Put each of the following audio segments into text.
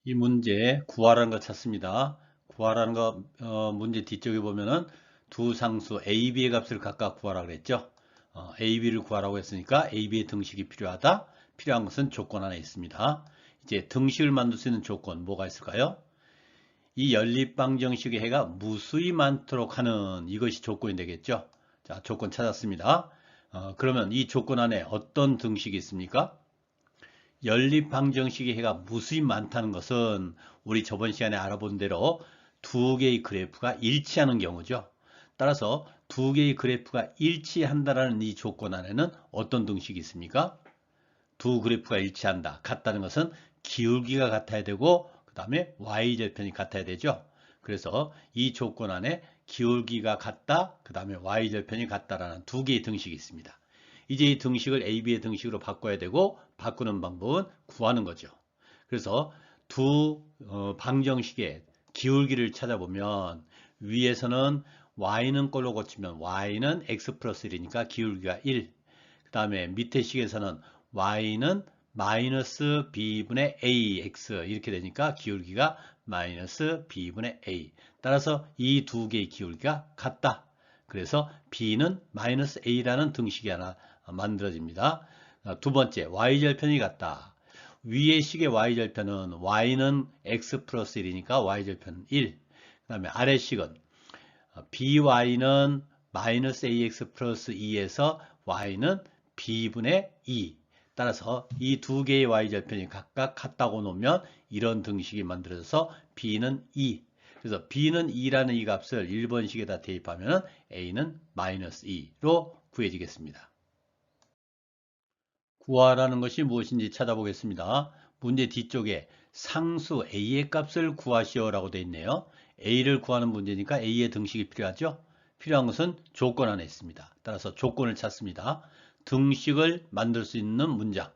이 문제 구하라는 거 찾습니다. 구하라는 거 문제 뒤쪽에 보면은 두 상수 a, b의 값을 각각 구하라 그랬죠. a, b를 구하라고 했으니까 a, b의 등식이 필요하다. 필요한 것은 조건 하나 있습니다. 이제 등식을 만들 수 있는 조건 뭐가 있을까요? 이 연립방정식의 해가 무수히 많도록 하는 이것이 조건이 되겠죠. 자, 조건 찾았습니다. 그러면 이 조건 안에 어떤 등식이 있습니까? 연립방정식의 해가 무수히 많다는 것은 우리 저번 시간에 알아본 대로 두 개의 그래프가 일치하는 경우죠. 따라서 두 개의 그래프가 일치한다는 이 조건 안에는 어떤 등식이 있습니까? 두 그래프가 일치한다. 같다는 것은 기울기가 같아야 되고 그 다음에 y절편이 같아야 되죠. 그래서 이 조건 안에 기울기가 같다, 그 다음에 y절편이 같다라는 두 개의 등식이 있습니다. 이제 이 등식을 AB의 등식으로 바꿔야 되고 바꾸는 방법은 구하는 거죠. 그래서 두 방정식의 기울기를 찾아보면 위에서는 y는 꼴로 고치면 y는 x 플러스 1이니까 기울기가 1. 그 다음에 밑에 식에서는 y는 마이너스 b분의 ax 이렇게 되니까 기울기가 마이너스 b분의 a. 따라서 이 두 개의 기울기가 같다. 그래서 b는 마이너스 a라는 등식이 하나 만들어집니다. 두 번째, y절편이 같다. 위의 식의 y절편은 y는 x 플러스 1이니까 y절편은 1. 그 다음에 아래 식은 by는 마이너스 ax 플러스 2에서 y는 b분의 2. 따라서 이 두 개의 y절편이 각각 같다고 놓으면 이런 등식이 만들어져서 b는 2. 그래서 b는 2라는 이 값을 1번식에다 대입하면 a는 마이너스 2로 구해지겠습니다. 구하라는 것이 무엇인지 찾아보겠습니다. 문제 뒤쪽에 상수 a의 값을 구하시오라고 되어 있네요. a를 구하는 문제니까 a의 등식이 필요하죠. 필요한 것은 조건 안에 있습니다. 따라서 조건을 찾습니다. 등식을 만들 수 있는 문장.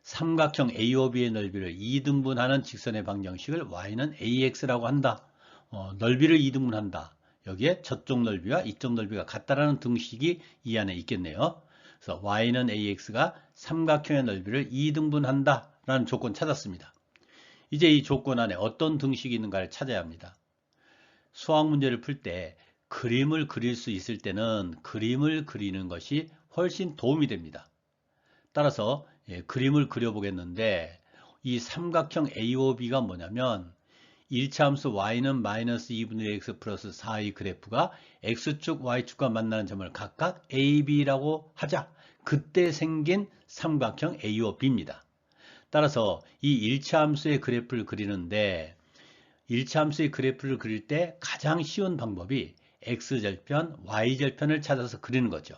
삼각형 AOB의 넓이를 2등분하는 직선의 방정식을 y는 AX라고 한다. 넓이를 2등분한다. 여기에 저쪽 넓이와 이쪽 넓이가 같다라는 등식이 이 안에 있겠네요. 그래서 y는 AX가 삼각형의 넓이를 2등분한다 라는 조건 찾았습니다. 이제 이 조건 안에 어떤 등식이 있는가를 찾아야 합니다. 수학 문제를 풀 때 그림을 그릴 수 있을 때는 그림을 그리는 것이 훨씬 도움이 됩니다. 따라서 그림을 그려보겠는데 이 삼각형 AOB가 뭐냐면 1차 함수 y는 마이너스 2분의 x 플러스 4의 그래프가 x축, y축과 만나는 점을 각각 A, B라고 하자. 그때 생긴 삼각형 AOB입니다. 따라서 이 1차 함수의 그래프를 그리는데 1차 함수의 그래프를 그릴 때 가장 쉬운 방법이 x절편, y절편을 찾아서 그리는 거죠.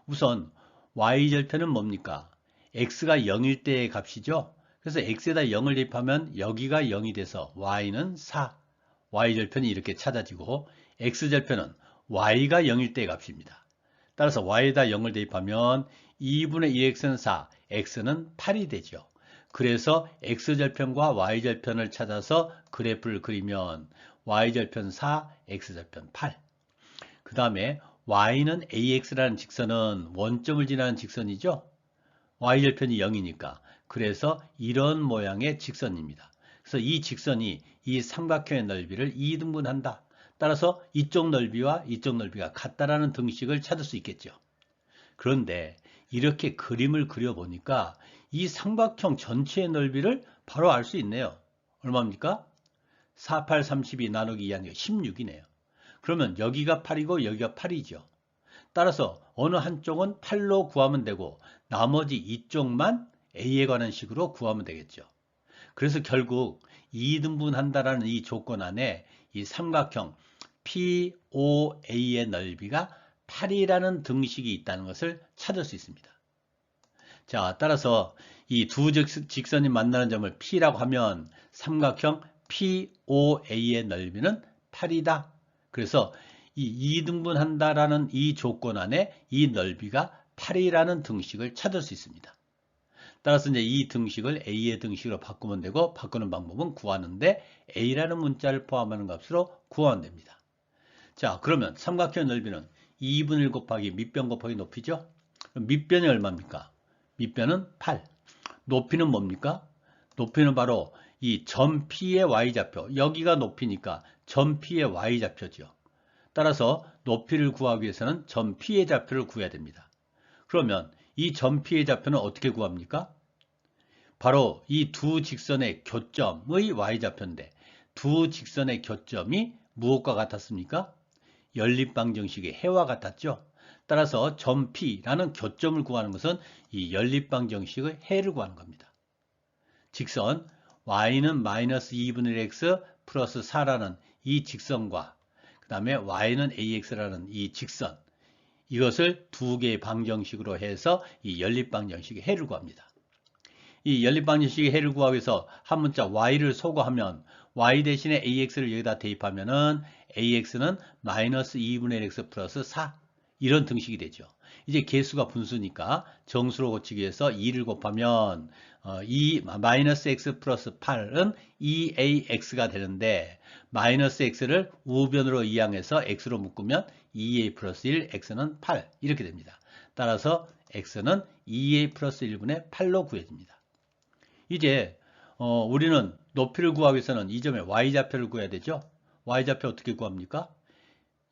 우선 y절편은 뭡니까? x가 0일 때의 값이죠. 그래서 x에다 0을 대입하면 여기가 0이 돼서 y는 4. y절편이 이렇게 찾아지고 x절편은 y가 0일 때의 값입니다. 따라서 y에다 0을 대입하면 2분의 2x는 4, x는 8이 되죠. 그래서 x절편과 y절편을 찾아서 그래프를 그리면 y절편 4, x절편 8. 그 다음에 y는 ax라는 직선은 원점을 지나는 직선이죠. y절편이 0이니까. 그래서 이런 모양의 직선입니다. 그래서 이 직선이 이 삼각형의 넓이를 2등분한다. 따라서 이쪽 넓이와 이쪽 넓이가 같다라는 등식을 찾을 수 있겠죠. 그런데 이렇게 그림을 그려보니까 이 삼각형 전체의 넓이를 바로 알 수 있네요. 얼마입니까? 4, 8, 32 나누기 2 하니까 16이네요. 그러면 여기가 8이고 여기가 8이죠. 따라서 어느 한쪽은 8로 구하면 되고 나머지 이쪽만 A에 관한 식으로 구하면 되겠죠. 그래서 결국 2등분한다라는 이 조건 안에 이 삼각형 POA의 넓이가 8이라는 등식이 있다는 것을 찾을 수 있습니다. 자, 따라서 이 두 직선이 만나는 점을 P라고 하면 삼각형 POA의 넓이는 8이다. 그래서 이 2등분한다라는 이 조건 안에 이 넓이가 8이라는 등식을 찾을 수 있습니다. 따라서 이제 이 등식을 A의 등식으로 바꾸면 되고 바꾸는 방법은 구하는데 A라는 문자를 포함하는 값으로 구하면 됩니다. 자, 그러면 삼각형 넓이는 2분의 1 곱하기 밑변 곱하기 높이죠? 그럼 밑변이 얼마입니까? 밑변은 8. 높이는 뭡니까? 높이는 바로 이 점 P의 y좌표, 여기가 높이니까 점 P의 y좌표죠. 따라서 높이를 구하기 위해서는 점 P의 좌표를 구해야 됩니다. 그러면 이 점 P의 좌표는 어떻게 구합니까? 바로 이 두 직선의 교점의 y좌표인데 두 직선의 교점이 무엇과 같았습니까? 연립방정식의 해와 같았죠. 따라서 점 P라는 교점을 구하는 것은 이 연립방정식의 해를 구하는 겁니다. 직선 y는 마이너스 2분의 1 x 플러스 4라는 이 직선과 그 다음에 y는 ax라는 이 직선, 이것을 두 개의 방정식으로 해서 이 연립방정식의 해를 구합니다. 이 연립방정식의 해를 구하기 위해서 한 문자 y를 소거하면 y 대신에 ax를 여기다 대입하면은 ax는 마이너스 2분의 1 x 플러스 4 이런 등식이 되죠. 이제 개수가 분수니까 정수로 고치기 위해서 2를 곱하면 마이너스 x 플러스 8은 2ax가 되는데 마이너스 x를 우변으로 이항해서 x로 묶으면 2a 플러스 1, x는 8 이렇게 됩니다. 따라서 x는 2a 플러스 1분의 8로 구해집니다. 이제 우리는 높이를 구하기 위해서는 이 점의 y좌표를 구해야 되죠. y좌표 어떻게 구합니까?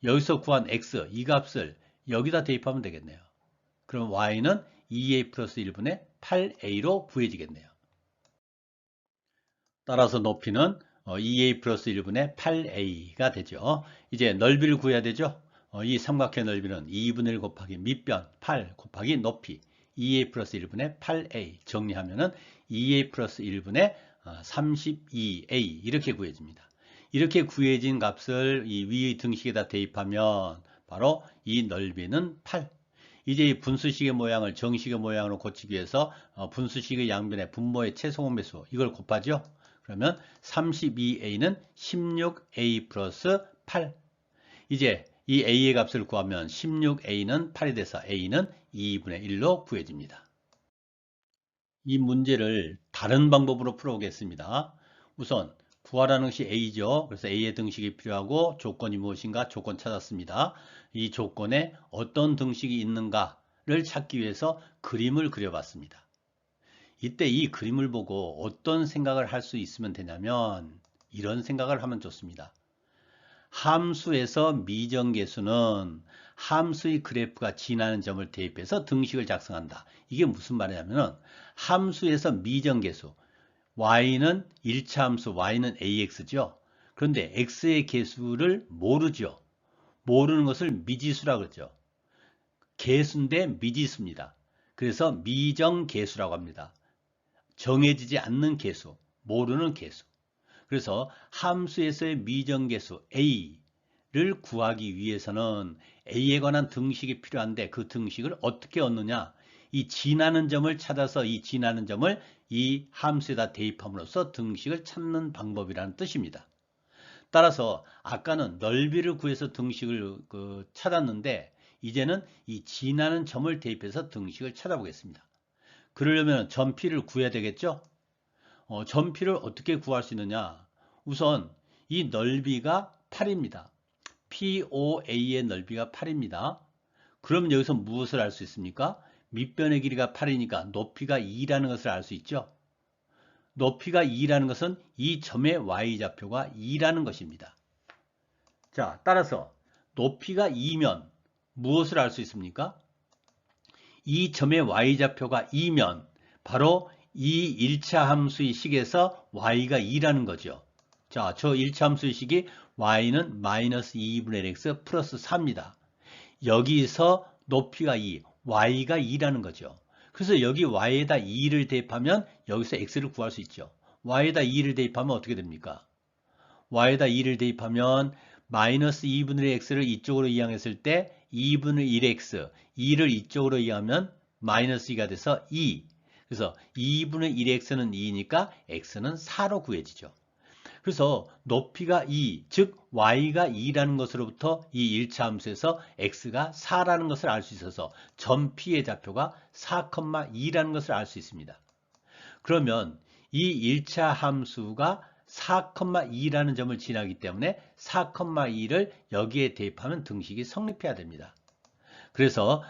여기서 구한 x, 이 값을 여기다 대입하면 되겠네요. 그럼 y는 2a 플러스 1분의 8a로 구해지겠네요. 따라서 높이는 2a 플러스 1분의 8a가 되죠. 이제 넓이를 구해야 되죠. 이 삼각형 넓이는 2분의 1 곱하기 밑변 8 곱하기 높이 2a 플러스 1분의 8a 정리하면은 2a 플러스 1분의 32a 이렇게 구해집니다. 이렇게 구해진 값을 이 위의 등식에다 대입하면 바로 이 넓이는 8. 이제 이 분수식의 모양을 정식의 모양으로 고치기 위해서 분수식의 양변의 분모의 최소공배수 이걸 곱하죠. 그러면 32a는 16a 플러스 8. 이제 이 a의 값을 구하면 16a는 8이 돼서 a는 2분의 1로 구해집니다. 이 문제를 다른 방법으로 풀어보겠습니다. 우선 구하라는 것이 a죠. 그래서 a의 등식이 필요하고 조건이 무엇인가 조건 찾았습니다. 이 조건에 어떤 등식이 있는가를 찾기 위해서 그림을 그려봤습니다. 이때 이 그림을 보고 어떤 생각을 할 수 있으면 되냐면 이런 생각을 하면 좋습니다. 함수에서 미정계수는 함수의 그래프가 지나는 점을 대입해서 등식을 작성한다. 이게 무슨 말이냐면 함수에서 미정계수 y는 1차 함수 y는 ax죠. 그런데 x의 계수를 모르죠. 모르는 것을 미지수라고 그러죠. 계수인데 미지수입니다. 그래서 미정계수라고 합니다. 정해지지 않는 계수, 모르는 계수. 그래서 함수에서의 미정계수 a를 구하기 위해서는 a에 관한 등식이 필요한데 그 등식을 어떻게 얻느냐? 이 지나는 점을 찾아서 이 지나는 점을 이 함수에다 대입함으로써 등식을 찾는 방법이라는 뜻입니다. 따라서 아까는 넓이를 구해서 등식을 찾았는데 이제는 이 지나는 점을 대입해서 등식을 찾아보겠습니다. 그러려면 점 P를 구해야 되겠죠? 점 P를 어떻게 구할 수 있느냐? 우선 이 넓이가 8입니다. POA의 넓이가 8입니다. 그럼 여기서 무엇을 알 수 있습니까? 밑변의 길이가 8이니까 높이가 2라는 것을 알 수 있죠. 높이가 2라는 것은 이 점의 y좌표가 2라는 것입니다. 자, 따라서 높이가 2면 무엇을 알 수 있습니까? 이 점의 y좌표가 2면 바로 이 1차 함수의 식에서 y가 2라는 거죠. 자, 저 1차 함수의 식이 y는 마이너스 2분의 1 x 플러스 4입니다. 여기서 높이가 2, y가 2라는 거죠. 그래서 여기 y에다 2를 대입하면 여기서 x를 구할 수 있죠. y에다 2를 대입하면 어떻게 됩니까? y에다 2를 대입하면 마이너스 2분의 1 x를 이쪽으로 이항했을 때 2분의 1x, 2를 이쪽으로 이항하면 마이너스 2가 돼서 2. 그래서 2분의 1x는 2니까 x는 4로 구해지죠. 그래서 높이가 2, 즉 y가 2라는 것으로부터 이 1차 함수에서 x가 4라는 것을 알 수 있어서 점 P의 좌표가 4,2라는 것을 알 수 있습니다. 그러면 이 1차 함수가 4,2라는 점을 지나기 때문에 4,2를 여기에 대입하면 등식이 성립해야 됩니다. 그래서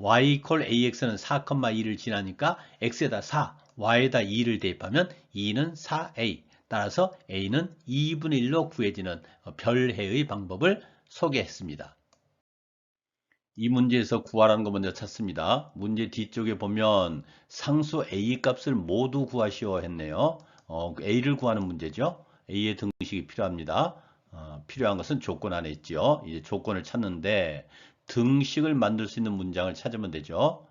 y = ax는 4,2를 지나니까 x에다 4, y에다 2를 대입하면 2는 4a. 따라서 a는 2분의 1로 구해지는 별해의 방법을 소개했습니다. 이 문제에서 구하라는 거 먼저 찾습니다. 문제 뒤쪽에 보면 상수 a 값을 모두 구하시오 했네요. a를 구하는 문제죠. a의 등식이 필요합니다. 필요한 것은 조건 안에 있죠. 이제 조건을 찾는데 등식을 만들 수 있는 문장을 찾으면 되죠.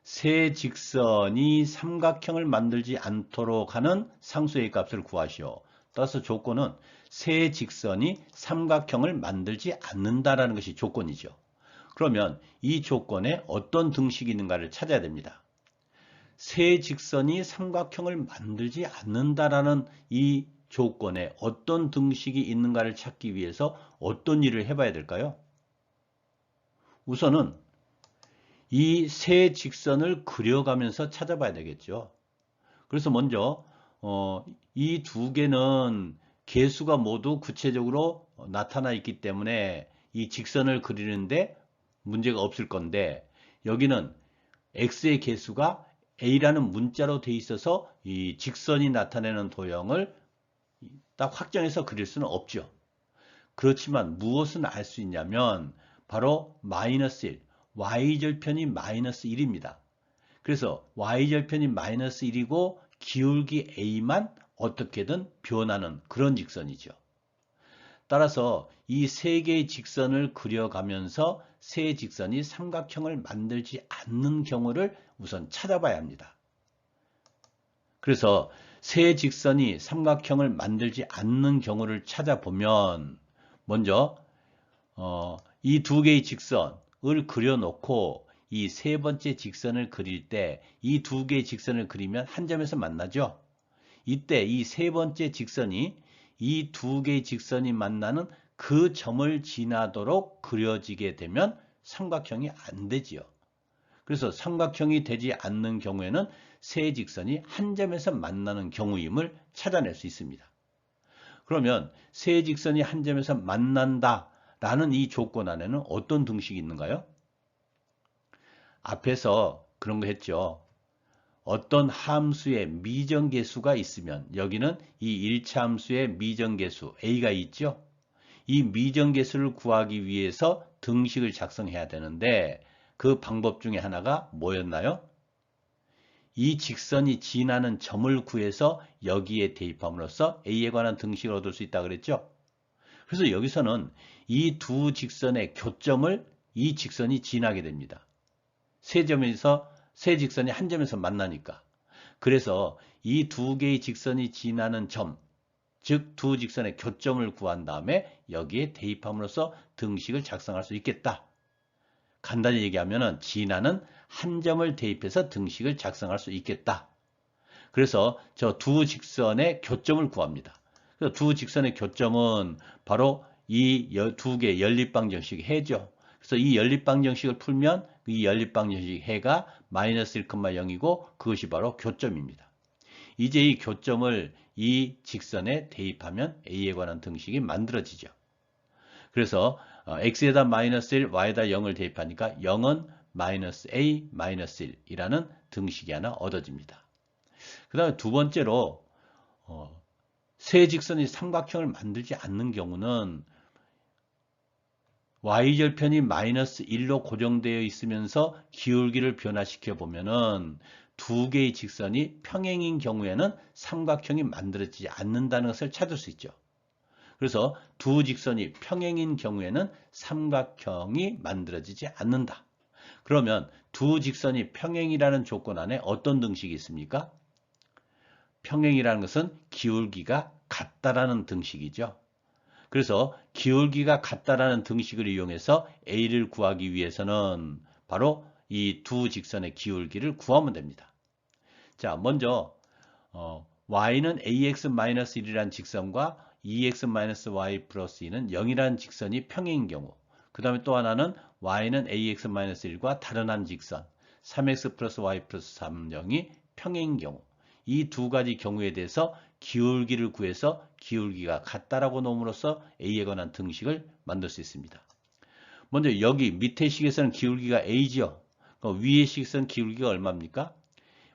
세 직선이 삼각형을 만들지 않도록 하는 상수 a 값을 구하시오. 따라서 조건은 세 직선이 삼각형을 만들지 않는다라는 것이 조건이죠. 그러면 이 조건에 어떤 등식이 있는가를 찾아야 됩니다. 세 직선이 삼각형을 만들지 않는다라는 이 조건에 어떤 등식이 있는가를 찾기 위해서 어떤 일을 해봐야 될까요? 우선은 이 세 직선을 그려가면서 찾아봐야 되겠죠. 그래서 먼저 이 두 개는 개수가 모두 구체적으로 나타나 있기 때문에 이 직선을 그리는데 문제가 없을 건데, 여기는 x의 개수가 a라는 문자로 돼 있어서 이 직선이 나타내는 도형을 딱 확정해서 그릴 수는 없죠. 그렇지만 무엇은 알 수 있냐면 바로 마이너스 1, y절편이 마이너스 1입니다. 그래서 y절편이 마이너스 1이고 기울기 a만 어떻게든 변하는 그런 직선이죠. 따라서 이 세 개의 직선을 그려가면서 세 직선이 삼각형을 만들지 않는 경우를 우선 찾아봐야 합니다. 그래서 세 직선이 삼각형을 만들지 않는 경우를 찾아보면 먼저 이 두 개의 직선을 그려놓고 이 세 번째 직선을 그릴 때 이 두 개의 직선을 그리면 한 점에서 만나죠. 이때 이 세 번째 직선이 이 두 개의 직선이 만나는 그 점을 지나도록 그려지게 되면 삼각형이 안 되지요. 그래서 삼각형이 되지 않는 경우에는 세 직선이 한 점에서 만나는 경우임을 찾아낼 수 있습니다. 그러면 세 직선이 한 점에서 만난다라는 이 조건 안에는 어떤 등식이 있는가요? 앞에서 그런 거 했죠. 어떤 함수의 미정계수가 있으면, 여기는 이 1차 함수의 미정계수 a가 있죠. 이 미정계수를 구하기 위해서 등식을 작성해야 되는데 그 방법 중에 하나가 뭐였나요? 이 직선이 지나는 점을 구해서 여기에 대입함으로써 a에 관한 등식을 얻을 수 있다고 그랬죠. 그래서 여기서는 이 두 직선의 교점을 이 직선이 지나게 됩니다. 세 직선이 한 점에서 만나니까. 그래서 이 두 개의 직선이 지나는 점, 즉 두 직선의 교점을 구한 다음에 여기에 대입함으로써 등식을 작성할 수 있겠다. 간단히 얘기하면 지나는 한 점을 대입해서 등식을 작성할 수 있겠다. 그래서 저 두 직선의 교점을 구합니다. 그래서 두 직선의 교점은 바로 이 두 개의 연립방정식 해죠. 그래서 이 연립방정식을 풀면 이 연립방정식 해가 마이너스 1,0이고 그것이 바로 교점입니다. 이제 이 교점을 이 직선에 대입하면 a에 관한 등식이 만들어지죠. 그래서 x에다 마이너스 1, y에다 0을 대입하니까 0은 마이너스 a, 마이너스 1이라는 등식이 하나 얻어집니다. 그 다음에 두 번째로 세 직선이 삼각형을 만들지 않는 경우는 y절편이 마이너스 1로 고정되어 있으면서 기울기를 변화시켜 보면은 두 개의 직선이 평행인 경우에는 삼각형이 만들어지지 않는다는 것을 찾을 수 있죠. 그래서 두 직선이 평행인 경우에는 삼각형이 만들어지지 않는다. 그러면 두 직선이 평행이라는 조건 안에 어떤 등식이 있습니까? 평행이라는 것은 기울기가 같다라는 등식이죠. 그래서 기울기가 같다라는 등식을 이용해서 a를 구하기 위해서는 바로 이 두 직선의 기울기를 구하면 됩니다. 자, 먼저 y는 ax-1이라는 직선과 2x-y 플러스 2는 0이라는 직선이 평행인 경우, 그 다음에 또 하나는 y는 ax-1과 다른 한 직선 3x 플러스 y 플러스 3, 0이 평행인 경우, 이 두 가지 경우에 대해서 기울기를 구해서 기울기가 같다라고 놓음으로써 a에 관한 등식을 만들 수 있습니다. 먼저 여기 밑에 식에서는 기울기가 a지요. 위의 식에서는 기울기가 얼마입니까?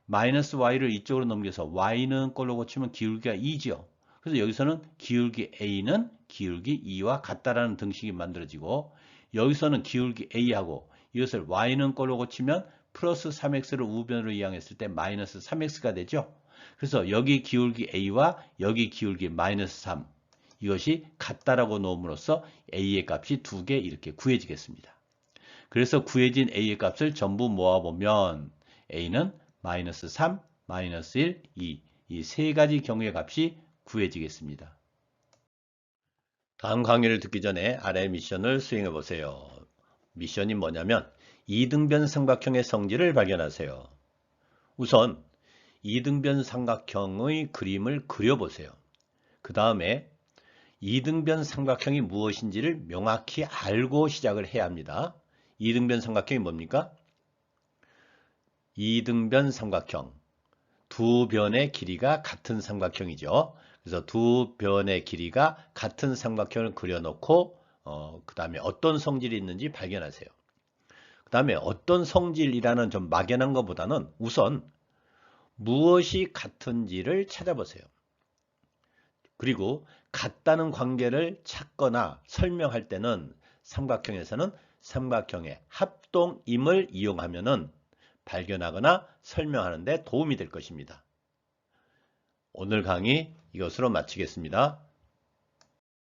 마이너스 y를 이쪽으로 넘겨서 y는 꼴로 고치면 기울기가 2죠. 그래서 여기서는 기울기 a는 기울기 2와 같다라는 등식이 만들어지고, 여기서는 기울기 a하고 이것을 y는 꼴로 고치면 플러스 3x를 우변으로 이항했을 때 마이너스 3x가 되죠. 그래서 여기 기울기 a와 여기 기울기 마이너스 3, 이것이 같다라고 놓음으로써 a의 값이 두 개 이렇게 구해지겠습니다. 그래서 구해진 a의 값을 전부 모아보면 a는 마이너스 3, 마이너스 1, 2, 이 세 가지 경우의 값이 구해지겠습니다. 다음 강의를 듣기 전에 아래 미션을 수행해 보세요. 미션이 뭐냐면 이등변 삼각형의 성질을 발견하세요. 우선 이등변 삼각형의 그림을 그려보세요. 그 다음에 이등변 삼각형이 무엇인지를 명확히 알고 시작을 해야 합니다. 이등변 삼각형이 뭡니까? 이등변 삼각형, 두 변의 길이가 같은 삼각형이죠. 그래서 두 변의 길이가 같은 삼각형을 그려놓고 그 다음에 어떤 성질이 있는지 발견하세요. 그 다음에 어떤 성질이라는 좀 막연한 것보다는 우선 무엇이 같은지를 찾아보세요. 그리고 같다는 관계를 찾거나 설명할 때는 삼각형에서는 삼각형의 합동임을 이용하면은 발견하거나 설명하는 데 도움이 될 것입니다. 오늘 강의 이것으로 마치겠습니다.